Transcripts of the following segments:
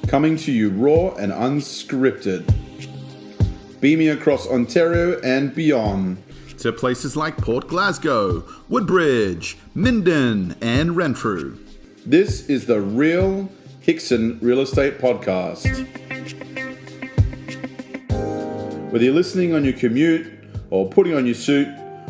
Coming to you raw and unscripted. Beaming across Ontario and beyond. To places like Port Glasgow, Woodbridge, Minden, and Renfrew. This is the Real Hickson Real Estate Podcast. Whether you're listening on your commute or putting on your suit,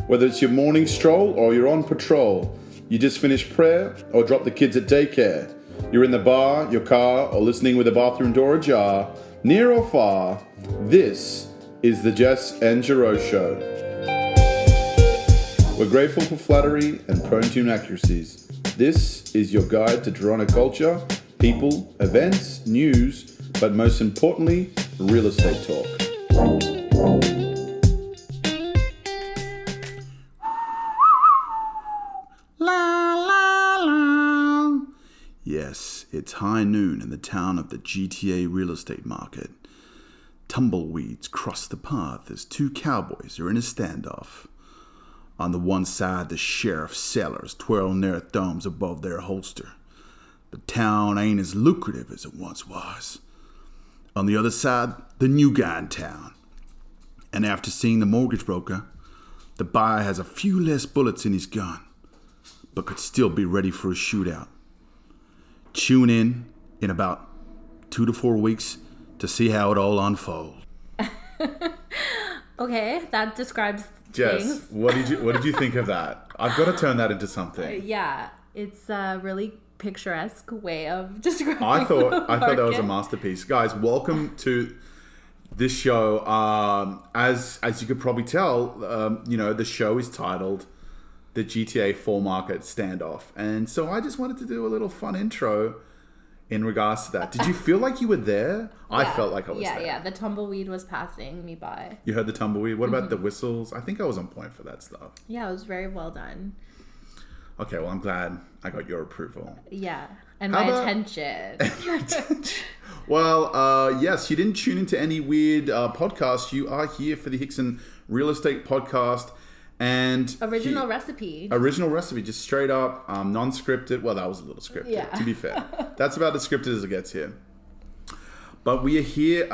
whether it's your morning stroll or you're on patrol, you just finished prayer or dropped the kids at daycare, you're in the bar, your car, or listening with the bathroom door ajar, near or far, this is the Jess and Giro Show. We're grateful for flattery and prone to inaccuracies. This is your guide to Toronto culture, people, events, news, but most importantly, real estate talk. La la la. Yes, it's high noon in the town of the GTA real estate market. Tumbleweeds cross the path as two cowboys are in a standoff. On the one side, the sheriff's sailors twirling their thumbs above their holster. The town ain't as lucrative as it once was. On the other side, the new guy in town. And after seeing the mortgage broker, the buyer has a few less bullets in his gun, but could still be ready for a shootout. Tune in about 2 to 4 weeks to see how it all unfolds. Okay, that describes Jess, things. what did you think of that? I've got to turn that into something. Yeah, it's a really picturesque way of describing I thought that was a market. masterpiece. Guys, welcome to this show. As you could probably tell, the show is titled the GTA 4 Market Standoff. And so I just wanted to do a little fun intro in regards to that. Did you feel like you were there? I felt like I was there. Yeah, the tumbleweed was passing me by. You heard the tumbleweed? What about the whistles? I think I was on point for that stuff. Yeah, it was very well done. Okay, well, I'm glad I got your approval. Yeah, and How my about- attention. Well, yes, you didn't tune into any weird podcast. You are here for the Hickson Real Estate Podcast. And Original recipe, just straight up, non-scripted. Well, that was a little scripted, to be fair. That's about as scripted as it gets here. But we are here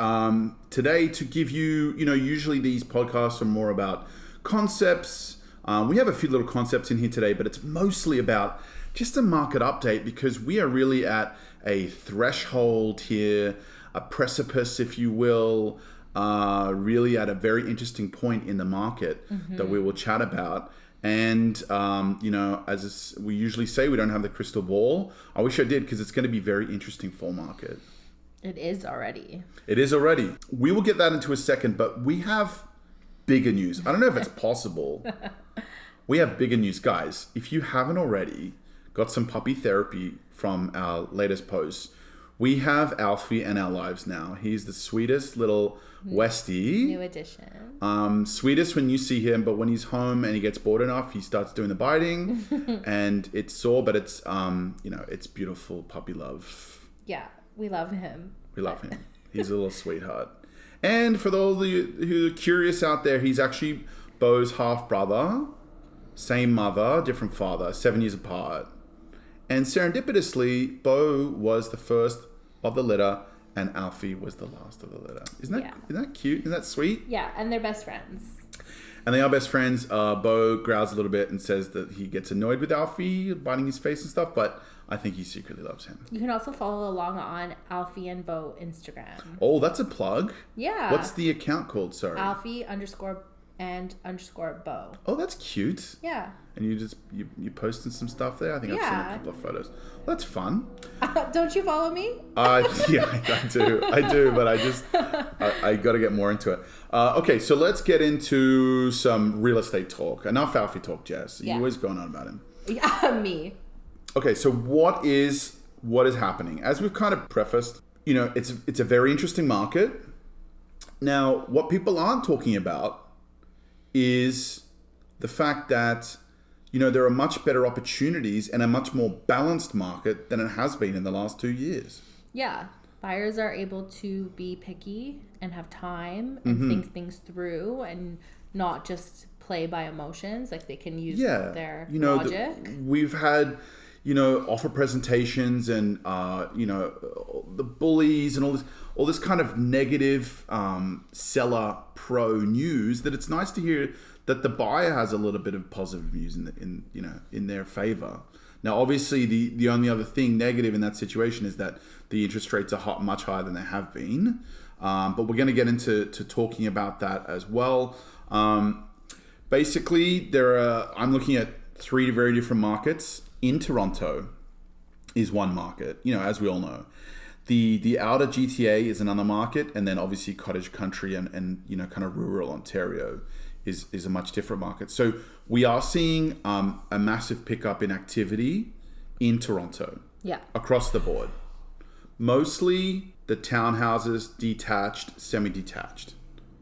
today to give you, usually these podcasts are more about concepts. We have a few little concepts in here today, but it's mostly about just a market update because we are really at a threshold here, a precipice, if you will, really at a very interesting point in the market that we will chat about. And, as we usually say, we don't have the crystal ball. I wish I did because it's going to be very interesting fall market. It is already. We will get that into a second, but we have bigger news. I don't know if it's possible. We have bigger news, guys. If you haven't already got some puppy therapy from our latest posts, we have Alfie in our lives now. He's the sweetest little Westie. New addition. Sweetest when you see him, but when he's home and he gets bored enough, he starts doing the biting, and it's sore, but it's it's beautiful puppy love. Yeah, we love him. He's a little sweetheart. And for those of you who are curious out there, he's actually Beau's half brother, same mother, different father, 7 years apart. And serendipitously, Beau was the first of the litter, and Alfie was the last of the litter. Isn't that cute? Isn't that sweet? Yeah, and they're best friends. And they are best friends. Beau growls a little bit and says that he gets annoyed with Alfie, biting his face and stuff, but I think he secretly loves him. You can also follow along on Alfie and Beau Instagram. Oh, that's a plug. Yeah. What's the account called? Sorry. Alfie__Beau. Oh, that's cute. Yeah. And you posting some stuff there? I think I've seen a couple of photos. That's fun. Don't you follow me? I do, but I got to get more into it. Okay, so let's get into some real estate talk. Enough Alfie talk, Jess. You always going on about him. Yeah, me. Okay, so what is happening? As we've kind of prefaced, it's a very interesting market. Now, what people aren't talking about is the fact that there are much better opportunities and a much more balanced market than it has been in the last 2 years. Yeah. Buyers are able to be picky and have time and think things through and not just play by emotions. Like they can use their logic. We've had, offer presentations and, the bullies and all this kind of negative seller pro news, that it's nice to hear that the buyer has a little bit of positive news in their favor. Now, obviously, the only other thing negative in that situation is that the interest rates are much higher than they have been. But we're going to get into talking about that as well. Basically, I'm looking at 3 very different markets. In Toronto is one market, as we all know. The outer GTA is another market, and then obviously cottage country and kind of rural Ontario is a much different market. So we are seeing a massive pickup in activity in Toronto. Yeah. Across the board. Mostly the townhouses, detached, semi-detached.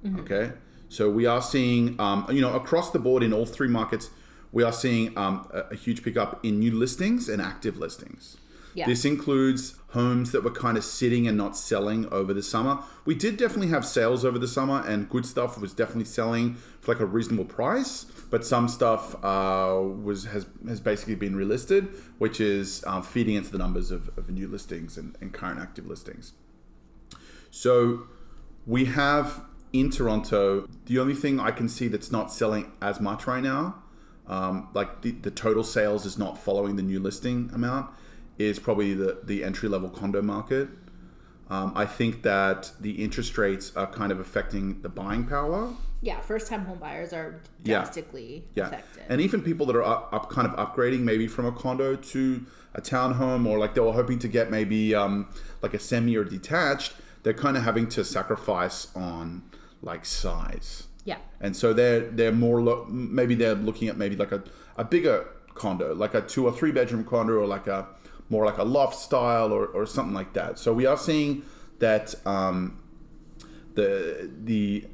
Mm-hmm. Okay? So we are seeing, across the board in all 3 markets, we are seeing a huge pickup in new listings and active listings. Yeah. This includes homes that were kind of sitting and not selling over the summer. We did definitely have sales over the summer, and good stuff was definitely selling for like a reasonable price. But some stuff has basically been relisted, which is feeding into the numbers of new listings and current active listings. So we have in Toronto, the only thing I can see that's not selling as much right now, like the total sales is not following the new listing amount, is probably the entry-level condo market. I think that the interest rates are kind of affecting the buying power. Yeah, first-time home buyers are drastically affected. And even people that are kind of upgrading maybe from a condo to a townhome, or like they were hoping to get maybe like a semi or detached, they're kind of having to sacrifice on like size. Yeah. And so they're more maybe they're looking at maybe like a bigger condo, like a 2 or 3 bedroom condo, or like a more like a loft style or something like that. So we are seeing that the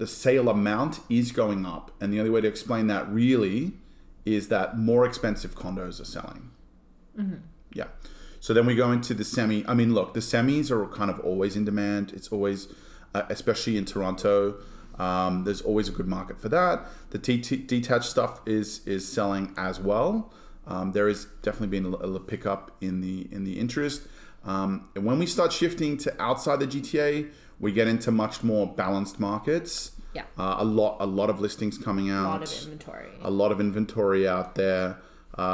sale amount is going up, and the only way to explain that really is that more expensive condos are selling. Mm-hmm. Yeah. So then we go into the semi. I mean, look, the semis are kind of always in demand. It's always, especially in Toronto, there's always a good market for that. The detached stuff is selling as well. There is definitely been a pickup in the interest. And when we start shifting to outside the GTA, we get into much more balanced markets. Yeah. A lot of listings coming out. A lot of inventory out there.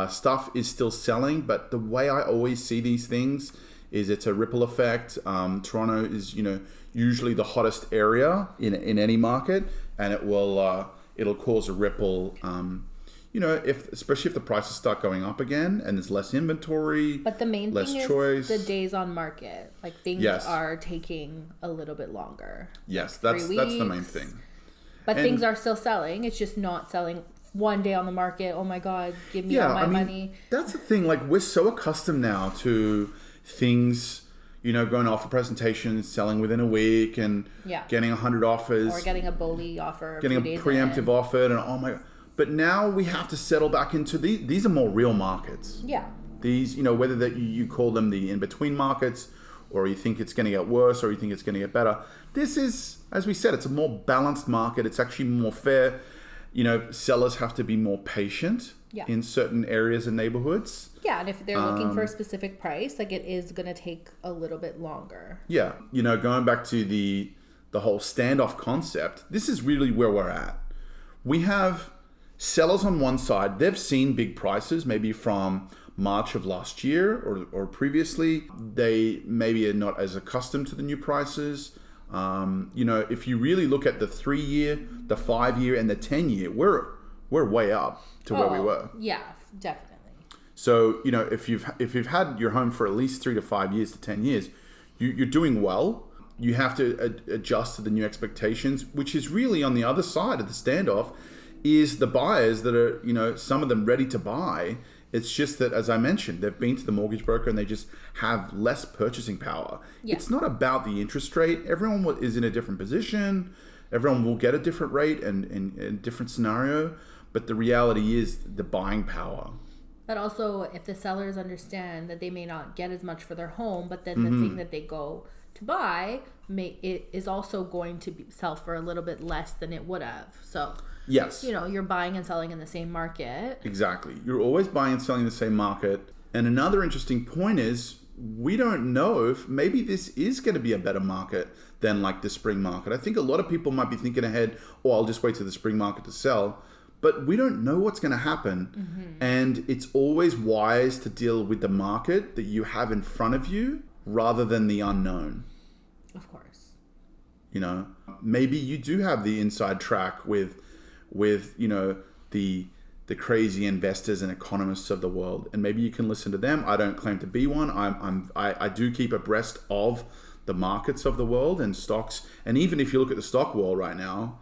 Stuff is still selling, but the way I always see these things is it's a ripple effect. Toronto is, usually the hottest area in any market, and it'll cause a ripple. Especially if the prices start going up again and there's less inventory, but the main less thing choice. Is the days on market. Like things are taking a little bit longer. Yes, that's the main thing. But things are still selling. It's just not selling one day on the market. Oh my God, give me all my money. That's the thing. Like, we're so accustomed now to things, going off a presentation, selling within a week, and getting 100 offers, or getting a bully offer, getting a preemptive offer, and oh my God. But now we have to settle back into these are more real markets. Yeah. These, whether that you call them the in-between markets, or you think it's going to get worse, or you think it's going to get better. This is, as we said, it's a more balanced market. It's actually more fair. Sellers have to be more patient in certain areas and neighborhoods. Yeah, and if they're looking for a specific price, like it is going to take a little bit longer. Yeah. Going back to the whole standoff concept, this is really where we're at. We have sellers on one side, they've seen big prices, maybe from March of last year or previously. They maybe are not as accustomed to the new prices. If you really look at the 3-year, the 5-year, and the 10-year, we're way up to where we were. Yeah, definitely. So, if you've had your home for at least 3 to 5 years to 10 years, you're doing well. You have to adjust to the new expectations, which is really on the other side of the standoff, is the buyers that are, some of them ready to buy. It's just that, as I mentioned, they've been to the mortgage broker and they just have less purchasing power. Yeah. It's not about the interest rate. Everyone is in a different position. Everyone will get a different rate and a different scenario. But the reality is the buying power. But also, if the sellers understand that they may not get as much for their home, but then the thing that they go to buy it is also going to sell for a little bit less than it would have. So yes, you're buying and selling in the same market. Exactly. You're always buying and selling in the same market. And another interesting point is we don't know if maybe this is going to be a better market than like the spring market. I think a lot of people might be thinking ahead, I'll just wait till the spring market to sell. But we don't know what's going to happen. And it's always wise to deal with the market that you have in front of you rather than the unknown. Of course. You know, maybe you do have the inside track with you know, the crazy investors and economists of the world, and maybe you can listen to them. I don't claim to be one. I do keep abreast of the markets of the world and stocks. And even if you look at the stock world right now,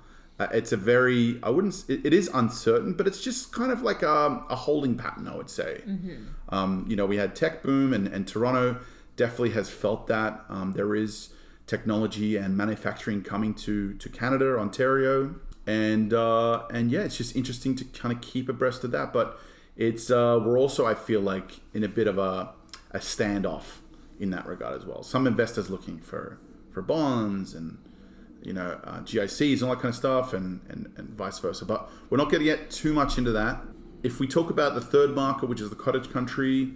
it's a very, it is uncertain, but it's just kind of like a holding pattern, I would say. You know, we had tech boom, and Toronto definitely has felt that. There is technology and manufacturing coming to Canada, Ontario. And yeah, it's just interesting to kind of keep abreast of that. But it's we're also, I feel like, in a bit of a standoff in that regard as well. Some investors looking for bonds and, you know, GICs and all that kind of stuff, and vice versa. But we're not going to get too much into that. If we talk about the third market, which is the cottage country,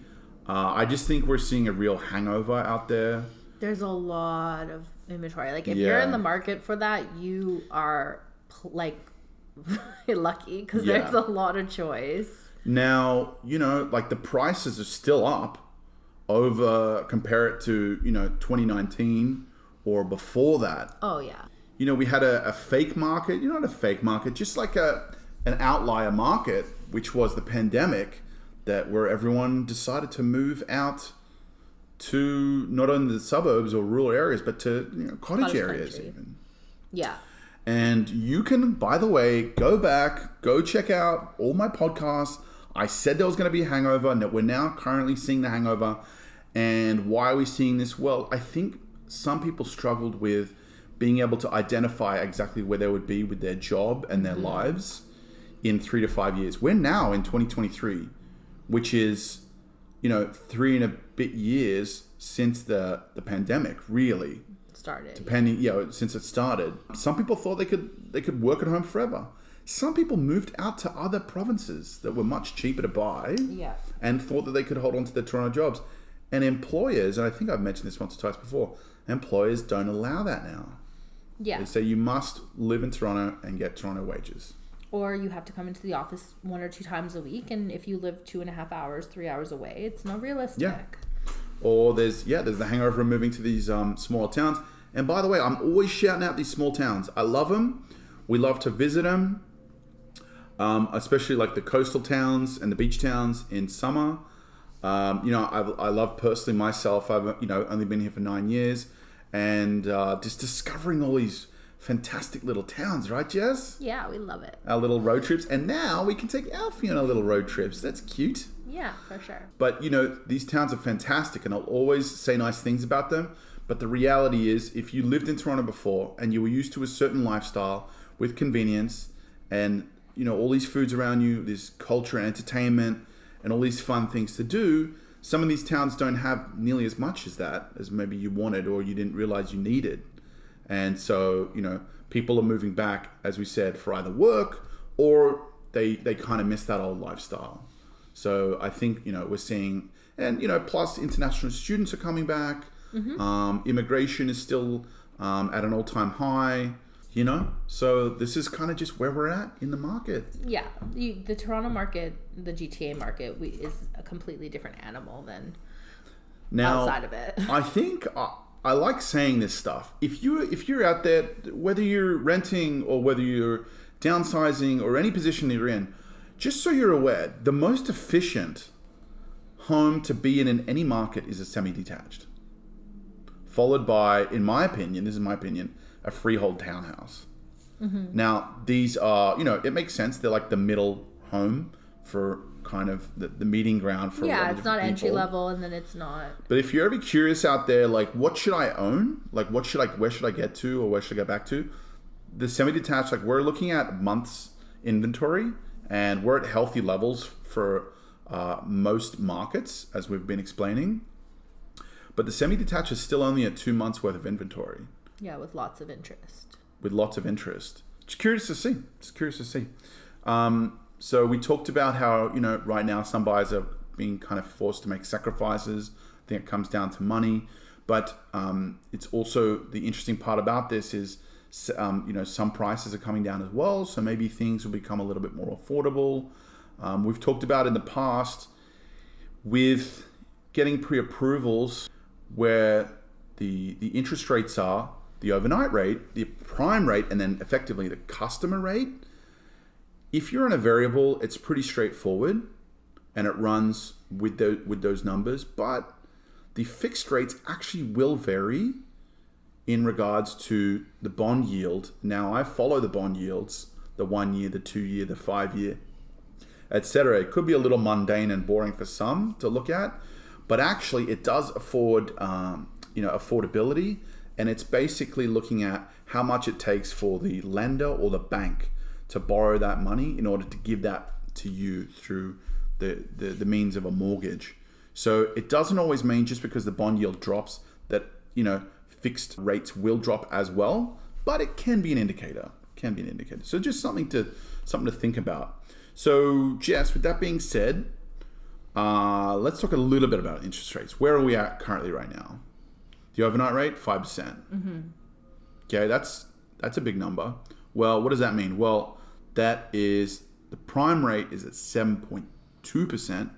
I just think we're seeing a real hangover out there. There's a lot of inventory. Like, if you're in the market for that, you are like lucky, because there's a lot of choice. Now, you know, like the prices are still up over, compare it to, you know, 2019 or before that. Oh yeah. You know, we had a fake market, not a fake market, just like an outlier market, which was the pandemic, that where everyone decided to move out to not only the suburbs or rural areas, but to, you know, cottage areas country. Even. Yeah. And you can, by the way, go check out all my podcasts. I said there was going to be a hangover, and that we're now currently seeing the hangover. And why are we seeing this? Well, I think some people struggled with being able to identify exactly where they would be with their job and their lives in 3 to 5 years. We're now in 2023, which is, you know, 3 and a bit years since the pandemic really started. Depending, you know, since it started. Some people thought they could work at home forever. Some people moved out to other provinces that were much cheaper to buy, and thought that they could hold on to their Toronto jobs. And employers, and I think I've mentioned this once or twice before, employers don't allow that now. Yeah. They say you must live in Toronto and get Toronto wages. Or you have to come into the office 1 or 2 times a week, and if you live 2.5 hours, 3 hours away, it's not realistic. Yeah. Or there's the hangover of moving to these smaller towns. And by the way, I'm always shouting out these small towns. I love them. We love to visit them, especially like the coastal towns and the beach towns in summer. You know, I love personally myself. I've, you know, only been here for 9 years, and just discovering all these fantastic little towns, right, Jess? Yeah, we love it. Our little road trips, and now we can take Alfie on our little road trips. That's cute. Yeah, for sure. But, you know, these towns are fantastic, and I'll always say nice things about them. But the reality is, if you lived in Toronto before and you were used to a certain lifestyle with convenience and, you know, all these foods around you, this culture and entertainment and all these fun things to do, some of these towns don't have nearly as much as that as maybe you wanted or you didn't realize you needed. And so, you know, people are moving back, as we said, for either work or they kind of miss that old lifestyle. So I think, you know, we're seeing, and, you know, plus international students are coming back. Immigration is still at an all-time high, you know? So this is kind of just where we're at in the market. Yeah. The Toronto market, the GTA market, is a completely different animal than outside of it. I think... I like saying this stuff. If you're out there, whether you're renting or whether you're downsizing or any position that you're in, just so you're aware, the most efficient home to be in any market is a semi-detached. Followed by, in my opinion, this is my opinion, a freehold townhouse. Now, these are, you know, it makes sense. They're like the middle home for kind of the meeting ground for it's not entry level, and then it's not. But if you're ever curious out there, like, what should I own? Like, where should I get to, or where should I get back to? The semi-detached, like, we're looking at months inventory, and we're at healthy levels for most markets, as we've been explaining. But the semi-detached is still only at 2 months worth of inventory. Yeah, with lots of interest. Just curious to see. So we talked about how, you know, right now some buyers are being kind of forced to make sacrifices think it comes down to money. But it's also the interesting part about this is, some prices are coming down as well. So maybe things will become a little bit more affordable. We've talked about in the past with getting pre-approvals where the interest rates are the overnight rate, the prime rate, and then effectively the customer rate. If you're on a variable, it's pretty straightforward and it runs with those numbers. But the fixed rates actually will vary in regards to the bond yield. Now, I follow the bond yields, the 1 year, the 2 year, the 5 year, etc. It could be a little mundane and boring for some to look at, but actually it does afford affordability, and it's basically looking at how much it takes for the lender or the bank to borrow that money in order to give that to you through the means of a mortgage. So it doesn't always mean just because the bond yield drops that, fixed rates will drop as well, but it can be an indicator. So just something to think about. So Jess, with that being said, let's talk a little bit about interest rates. Where are we at currently right now? The overnight rate, 5%. Mm-hmm. Okay, that's a big number. Well, what does that mean? Well, that is the prime rate is at 7.2%.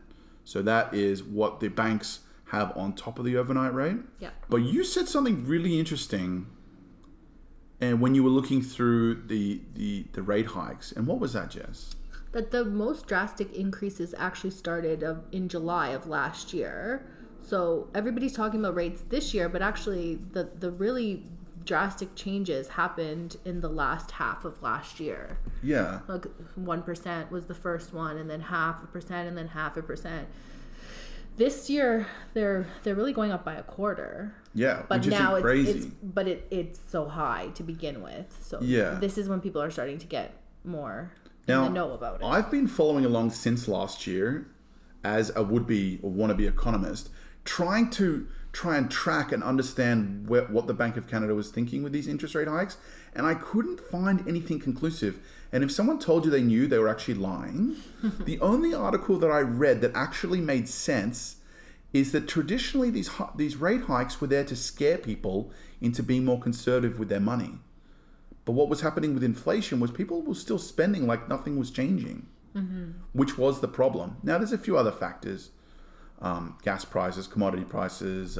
So that is what the banks have on top of the overnight rate. Yeah. But you said something really interesting, and when you were looking through the rate hikes, and what was that, Jess? That the most drastic increases actually started in July of last year. So everybody's talking about rates this year, but actually the really drastic changes happened in the last half of last year. Yeah. Like 1% was the first one, and then 0.5%, and then 0.5%. This year they're really going up by a quarter. Yeah, but which now is crazy. It's so high to begin with. So yeah, this is when people are starting to get more in the know about it. I've been following along since last year as a would-be or wannabe economist, trying and track and understand what the Bank of Canada was thinking with these interest rate hikes, and I couldn't find anything conclusive. And if someone told you they knew, they were actually lying. The only article that I read that actually made sense is that traditionally these rate hikes were there to scare people into being more conservative with their money. But what was happening with inflation was people were still spending like nothing was changing, which was the problem. Now, there's a few other factors. Gas prices, commodity prices,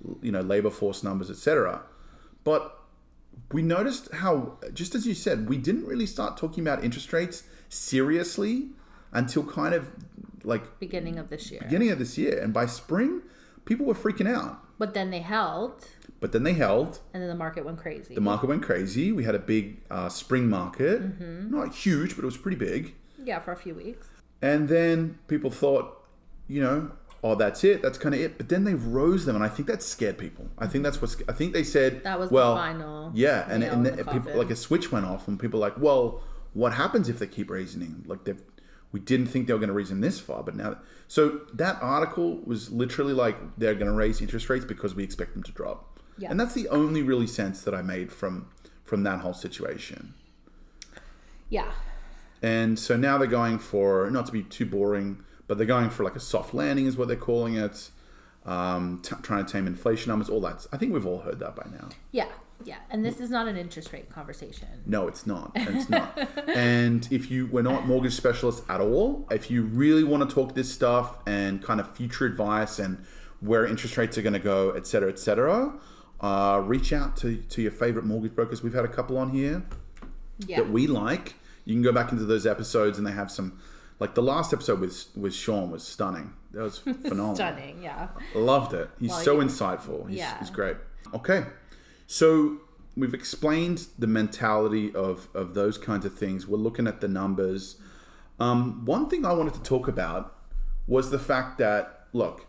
labor force numbers, etc. But we noticed how, just as you said, we didn't really start talking about interest rates seriously until kind of like beginning of this year. And by spring, people were freaking out. But then they held. And then the market went crazy. We had a big spring market. Mm-hmm. Not huge, but it was pretty big. Yeah, for a few weeks. And then people thought, oh, that's it. That's kind of it. But then they rose them, and I think that scared people. I think they said that was the final. Yeah, and people, like, a switch went off, and people were like, well, what happens if they keep raising them? Like, we didn't think they were going to raise them this far, but now. So that article was literally like, they're going to raise interest rates because we expect them to drop. Yeah. And that's the only really sense that I made from that whole situation. Yeah. And so now they're going for, not to be too boring, but they're going for like a soft landing is what they're calling it. Trying to tame inflation numbers, all that. I think we've all heard that by now. Yeah. And this is not an interest rate conversation. No, it's not. And if we're not mortgage specialists at all. If you really want to talk this stuff and kind of future advice and where interest rates are going to go, et cetera, reach out to your favorite mortgage brokers. We've had a couple on here that we like. You can go back into those episodes and they have some. Like the last episode with Sean was stunning. That was phenomenal. Stunning, yeah. Loved it. He's so insightful. He's great. Okay. So we've explained the mentality of those kinds of things. We're looking at the numbers. One thing I wanted to talk about was the fact that, look,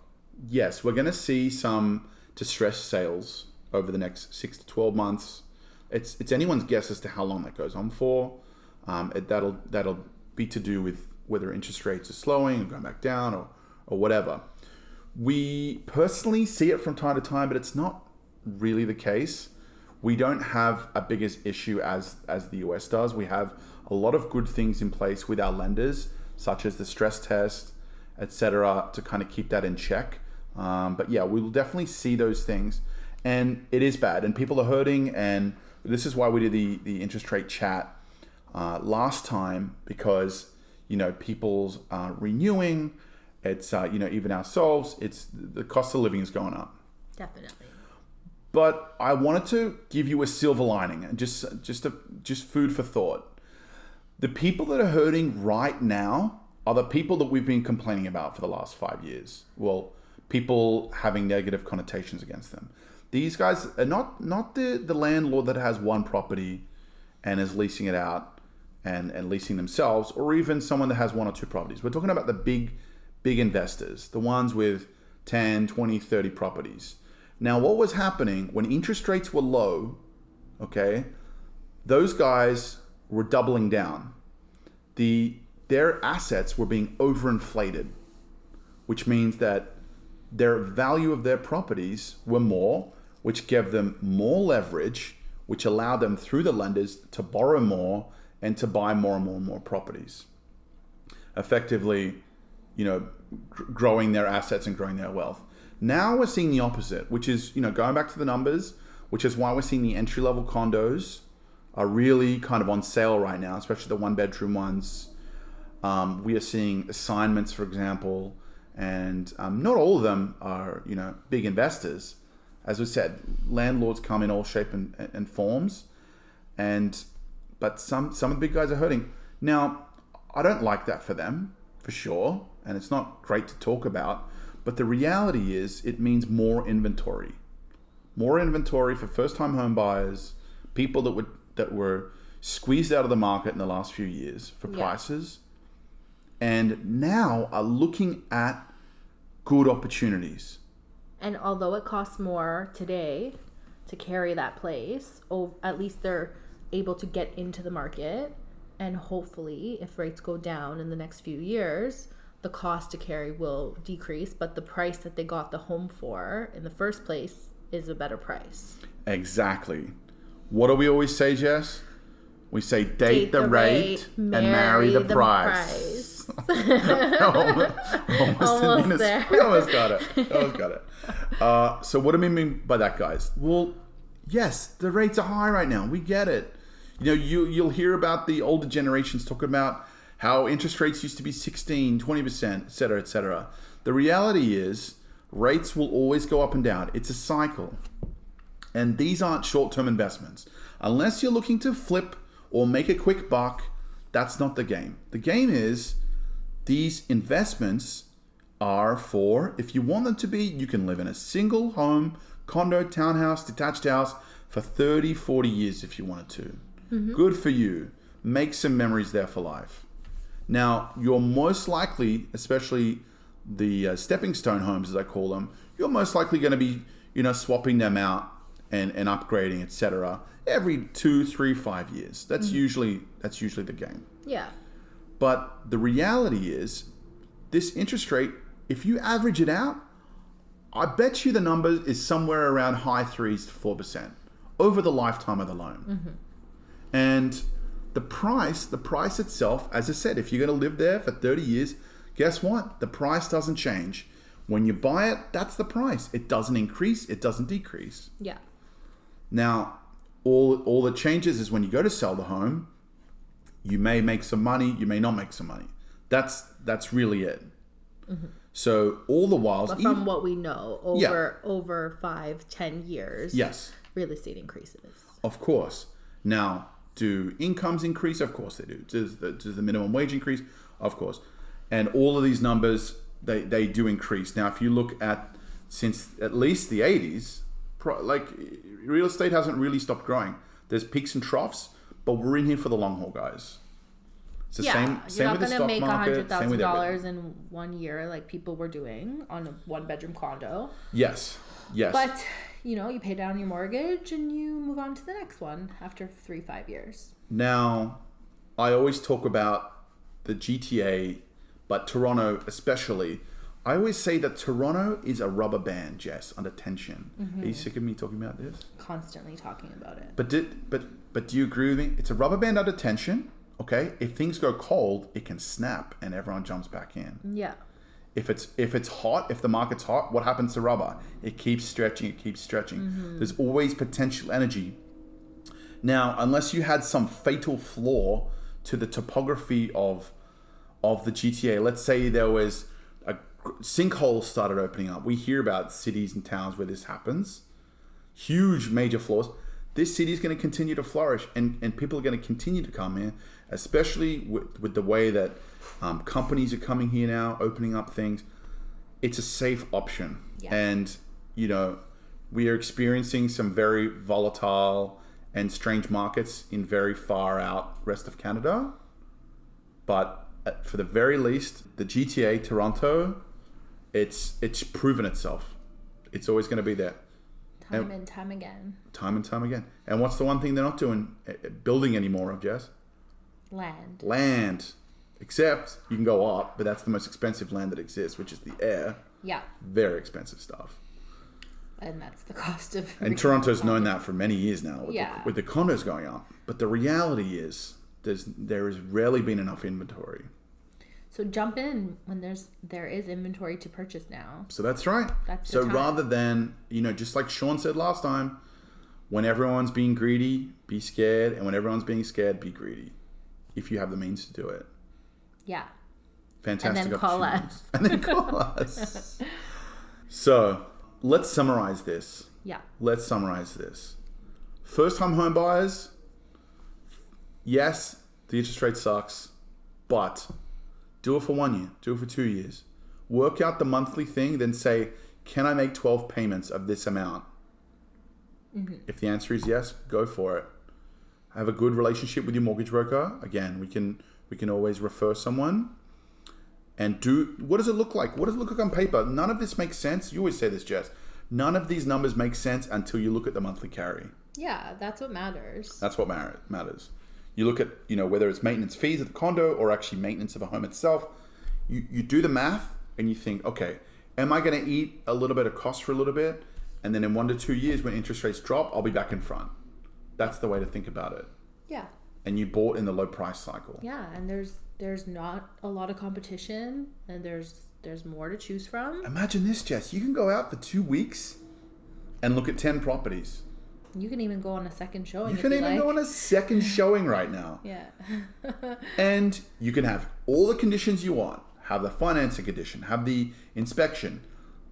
yes, we're going to see some distressed sales over the next 6 to 12 months. It's anyone's guess as to how long that goes on for. That'll be to do with whether interest rates are slowing or going back down or whatever. We personally see it from time to time, but it's not really the case. We don't have a bigger issue as the US does. We have a lot of good things in place with our lenders, such as the stress test, etc., to kind of keep that in check. But yeah, we will definitely see those things. And it is bad. And people are hurting. And this is why we did the interest rate chat last time. Because, people's renewing. It's, even ourselves. It's the cost of living is going up. Definitely. But I wanted to give you a silver lining. And just food for thought. The people that are hurting right now are the people that we've been complaining about for the last 5 years. Well, people having negative connotations against them. These guys are not the landlord that has one property and is leasing it out and leasing themselves, or even someone that has 1 or 2 properties. We're talking about the big investors, the ones with 10, 20, 30 properties. Now, what was happening when interest rates were low, okay, those guys were doubling down. Their assets were being overinflated, which means that their value of their properties were more, which gave them more leverage, which allowed them through the lenders to borrow more and to buy more and more and more properties. Effectively, growing their assets and growing their wealth. Now we're seeing the opposite, which is, going back to the numbers, which is why we're seeing the entry-level condos are really kind of on sale right now, especially the 1-bedroom ones. We are seeing assignments, for example, and not all of them are, big investors. As we said, landlords come in all shape and forms, but some of the big guys are hurting. Now, I don't like that for them, for sure, and it's not great to talk about, but the reality is it means more inventory. More inventory for first-time home buyers, people that were squeezed out of the market in the last few years for prices, and now are looking at good opportunities. And although it costs more today to carry that place, at least they're able to get into the market. And hopefully, if rates go down in the next few years, the cost to carry will decrease. But the price that they got the home for in the first place is a better price. Exactly. What do we always say, Jess? We say date the rate and marry the price. Almost there. We almost got it. So what do we mean by that, guys? Well, yes, the rates are high right now. We get it. You'll hear about the older generations talking about how interest rates used to be 16, 20%, et cetera, et cetera. The reality is rates will always go up and down. It's a cycle. And these aren't short-term investments. Unless you're looking to flip or make a quick buck, that's not the game. The game is these investments are for, if you want them to be, you can live in a single home, condo, townhouse, detached house for 30, 40 years if you wanted to. Mm-hmm. Good for you. Make some memories there for life. Now, you're most likely, especially the stepping stone homes, as I call them, you're most likely going to be, swapping them out and upgrading, etc. every 2, 3, 5 years. That's usually the game. Yeah. But the reality is, this interest rate, if you average it out, I bet you the number is somewhere around high 3s to 4% over the lifetime of the loan. Mm-hmm. And the price itself, as I said, if you're going to live there for 30 years, guess what? The price doesn't change. When you buy it, that's the price. It doesn't increase. It doesn't decrease. Yeah. Now, all that changes is when you go to sell the home, you may make some money. You may not make some money. That's really it. Mm-hmm. So all the while, but from what we know, over 5-10 years, yes, real estate increases. Of course. Now, do incomes increase? Of course they do. Does the minimum wage increase? Of course. And all of these numbers, they do increase. Now, if you look at since at least the 80s, real estate hasn't really stopped growing. There's peaks and troughs, but we're in here for the long haul, guys. It's the same with the stock market. You're not going to make $100,000 in 1 year like people were doing on a 1-bedroom condo. Yes. But, you pay down your mortgage and you move on to the next one after 3-5 years. Now, I always talk about the GTA, but Toronto especially. I always say that Toronto is a rubber band, Jess, under tension. Mm-hmm. Are you sick of me talking about this? Constantly talking about it. But do you agree with me? It's a rubber band under tension. Okay, if things go cold, it can snap and everyone jumps back in. Yeah. If it's hot, if the market's hot, what happens to rubber? It keeps stretching. There's always potential energy. Now, unless you had some fatal flaw to the topography of the GTA, let's say there was a sinkhole started opening up. We hear about cities and towns where this happens. Huge major flaws. This city is going to continue to flourish, and people are going to continue to come here, especially with the way that companies are coming here now, opening up things. It's a safe option. Yeah. And, we are experiencing some very volatile and strange markets in very far out rest of Canada. But for the very least, the GTA, Toronto, it's proven itself. It's always going to be there. Time and time again. Time and time again. And what's the one thing they're not doing? Building anymore of, Jess? Land. Except you can go up, but that's the most expensive land that exists, which is the air. Yeah. Very expensive stuff. And that's the cost of... And Toronto's known that for many years now with the condos going up. But the reality is there has rarely been enough inventory. So jump in when there is inventory to purchase now. So that's right. That's so the time. Rather than, just like Sean said last time, when everyone's being greedy, be scared. And when everyone's being scared, be greedy. If you have the means to do it. Yeah. Fantastic. And then call us. And then call us. So let's summarize this. Yeah. Let's summarize this. First-time home buyers, yes, the interest rate sucks, but do it for 1 year, do it for 2 years. Work out the monthly thing, then say, can I make 12 payments of this amount? Mm-hmm. If the answer is yes, go for it. Have a good relationship with your mortgage broker. Again, we can always refer someone. And what does it look like? What does it look like on paper? None of this makes sense. You always say this, Jess. None of these numbers make sense until you look at the monthly carry. Yeah, that's what matters. That's what matters. You look at, whether it's maintenance fees at the condo or actually maintenance of a home itself. You do the math and you think, okay, am I going to eat a little bit of cost for a little bit? And then in 1 to 2 years when interest rates drop, I'll be back in front. That's the way to think about it. Yeah. And you bought in the low price cycle. Yeah, and there's not a lot of competition, and there's more to choose from. Imagine this, Jess. You can go out for 2 weeks and look at 10 properties. You can even go on a second showing. You can even go on a second showing right now. Yeah. And you can have all the conditions you want. Have the financing condition. Have the inspection.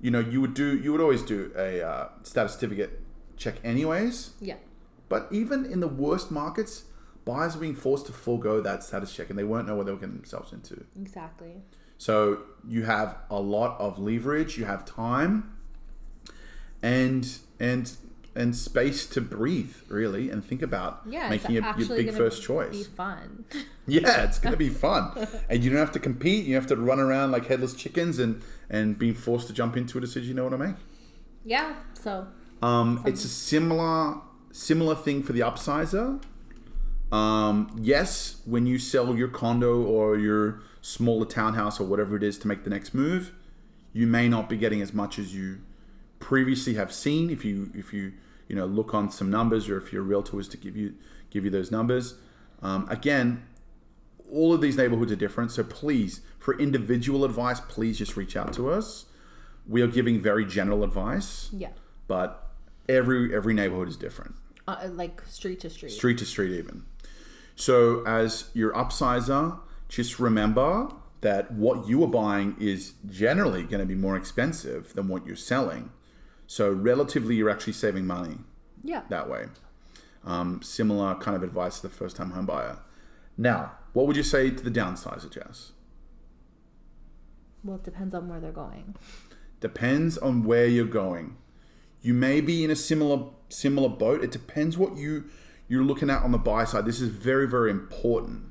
You would always do a status certificate check anyways. Yeah. But even in the worst markets, buyers are being forced to forego that status check, and they won't know what they were getting themselves into. Exactly. So you have a lot of leverage. You have time, and space to breathe, really, and think about making your big first choice. Be fun. Yeah, it's going to be fun, and you don't have to compete. You have to run around like headless chickens and being forced to jump into a decision you don't want to make. Yeah. So. It's a similar thing for the upsizer. Yes, when you sell your condo or your smaller townhouse or whatever it is to make the next move, you may not be getting as much as you previously have seen. If you look on some numbers, or if your realtor was to give you those numbers. Again, all of these neighborhoods are different. So please, for individual advice, please just reach out to us. We are giving very general advice. Yeah. But every neighborhood is different. Like street to street. Street to street even. So as your upsizer, just remember that what you are buying is generally going to be more expensive than what you're selling. So relatively, you're actually saving money. Yeah. That way. Similar kind of advice to the first-time home buyer. Now, what would you say to the downsizer, Jess? Well, it depends on where they're going. Depends on where you're going. You may be in a similar boat. It depends what you're looking at on the buy side. This is very, very important,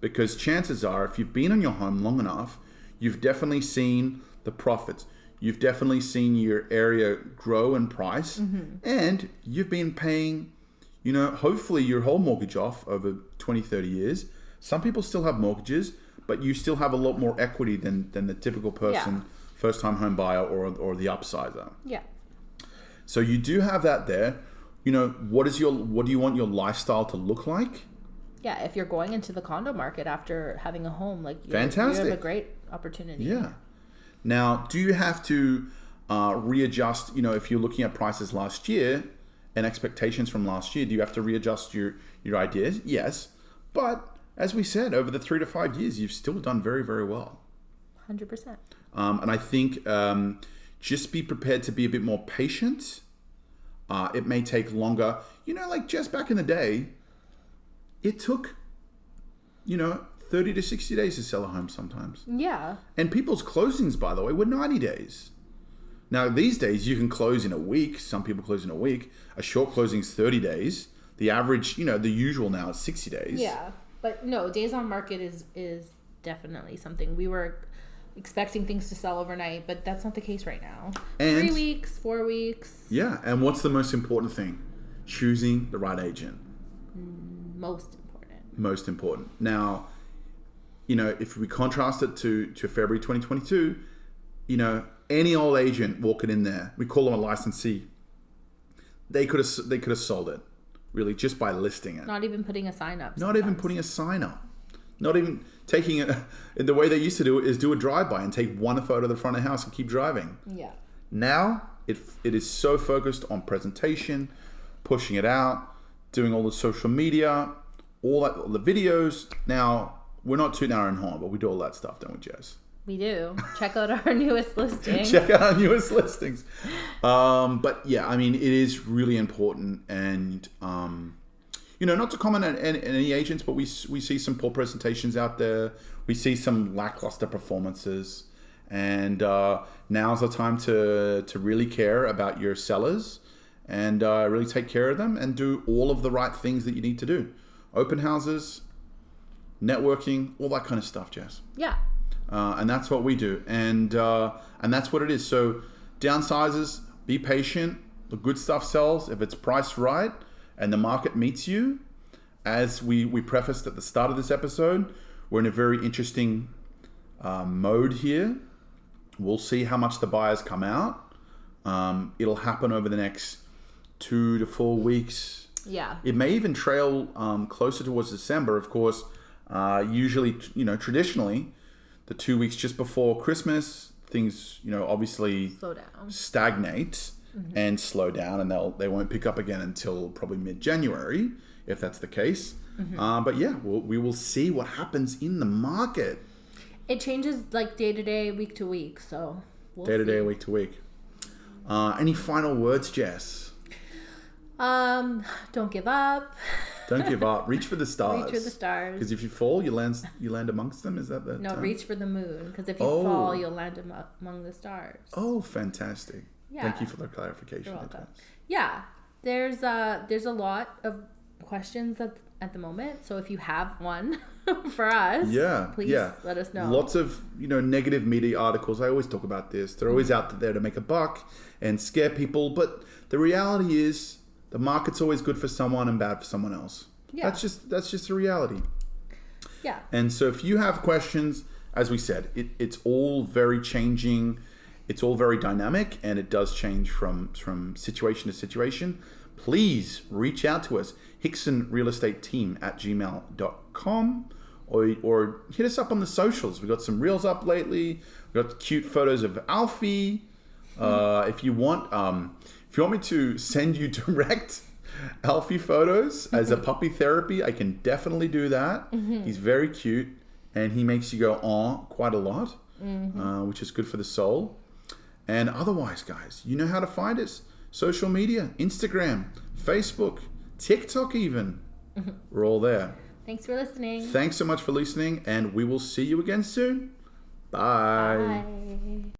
because chances are, if you've been on your home long enough, you've definitely seen the profits. You've definitely seen your area grow in price, and you've been paying, hopefully your whole mortgage off over 20, 30 years. Some people still have mortgages, but you still have a lot more equity than the typical person, first-time home buyer or the upsizer. Yeah. So you do have that there. What do you want your lifestyle to look like? Yeah, if you're going into the condo market after having a home, like fantastic. you have a great opportunity. Yeah. Now, do you have to readjust, if you're looking at prices last year and expectations from last year, do you have to readjust your ideas? Yes. But as we said, over the 3 to 5 years, you've still done very, very well. 100%. And I think just be prepared to be a bit more patient. It may take longer. Like just back in the day, it took, 30 to 60 days to sell a home sometimes. Yeah. And people's closings, by the way, were 90 days. Now, these days, you can close in a week. Some people close in a week. A short closing is 30 days. The average, the usual now is 60 days. Yeah. But no, days on market is definitely something. We were expecting things to sell overnight, but that's not the case right now. And 3 weeks, 4 weeks. Yeah. And what's the most important thing? Choosing the right agent. Most important. Now, if we contrast it to February 2022, any old agent walking in there, we call them a licensee. They could have sold it, really, just by listing it. Not even putting a sign up. Not even putting a sign up. Not even taking it. The way they used to do it is do a drive-by and take one photo of the front of the house and keep driving. Yeah. Now it is so focused on presentation, pushing it out, doing all the social media, all the videos. Now, we're not tooting our own horn, but we do all that stuff, don't we, Jess? We do. Check out our newest listings. But yeah, it is really important. And, not to comment on any agents, but we see some poor presentations out there. We see some lackluster performances. And now's the time to really care about your sellers and really take care of them and do all of the right things that you need to do. Open houses, networking, all that kind of stuff, Jess. Yeah. And that's what we do. And that's what it is. So downsizes, be patient. The good stuff sells if it's priced right and the market meets you. As we prefaced at the start of this episode, we're in a very interesting mode here. We'll see how much the buyers come out. It'll happen over the next 2 to 4 weeks. Yeah. It may even trail closer towards December, of course. Usually, traditionally, the 2 weeks just before Christmas, things, obviously slow down, stagnate and slow down, and they won't pick up again until probably mid-January, if that's the case. But yeah, we will see what happens in the market. It changes like day to day, week to week, so we'll see. Day to day, week to week. Any final words, Jess? Don't give up. Don't give up. Reach for the stars. Reach for the stars. Because if you fall, you land amongst them. Is that the term? Reach for the moon. Because if you fall, you'll land among the stars. Oh, fantastic! Yeah. Thank you for the clarification. You're welcome. Yeah, there's a lot of questions at the moment. So if you have one for us, please let us know. Lots of negative media articles. I always talk about this. They're always out there to make a buck and scare people. But the reality is, the market's always good for someone and bad for someone else. Yeah. That's just a reality. Yeah. And so if you have questions, as we said, it's all very changing. It's all very dynamic, and it does change from situation to situation. Please reach out to us, hicksonrealestateteam@gmail.com, or hit us up on the socials. We got some reels up lately. We got cute photos of Alfie. If you want me to send you direct Alfie photos as a puppy therapy, I can definitely do that. He's very cute, and he makes you go quite a lot, which is good for the soul. And otherwise, guys, you know how to find us. Social media, Instagram, Facebook, TikTok even. We're all there. Thanks for listening. Thanks so much for listening, and we will see you again soon. Bye. Bye.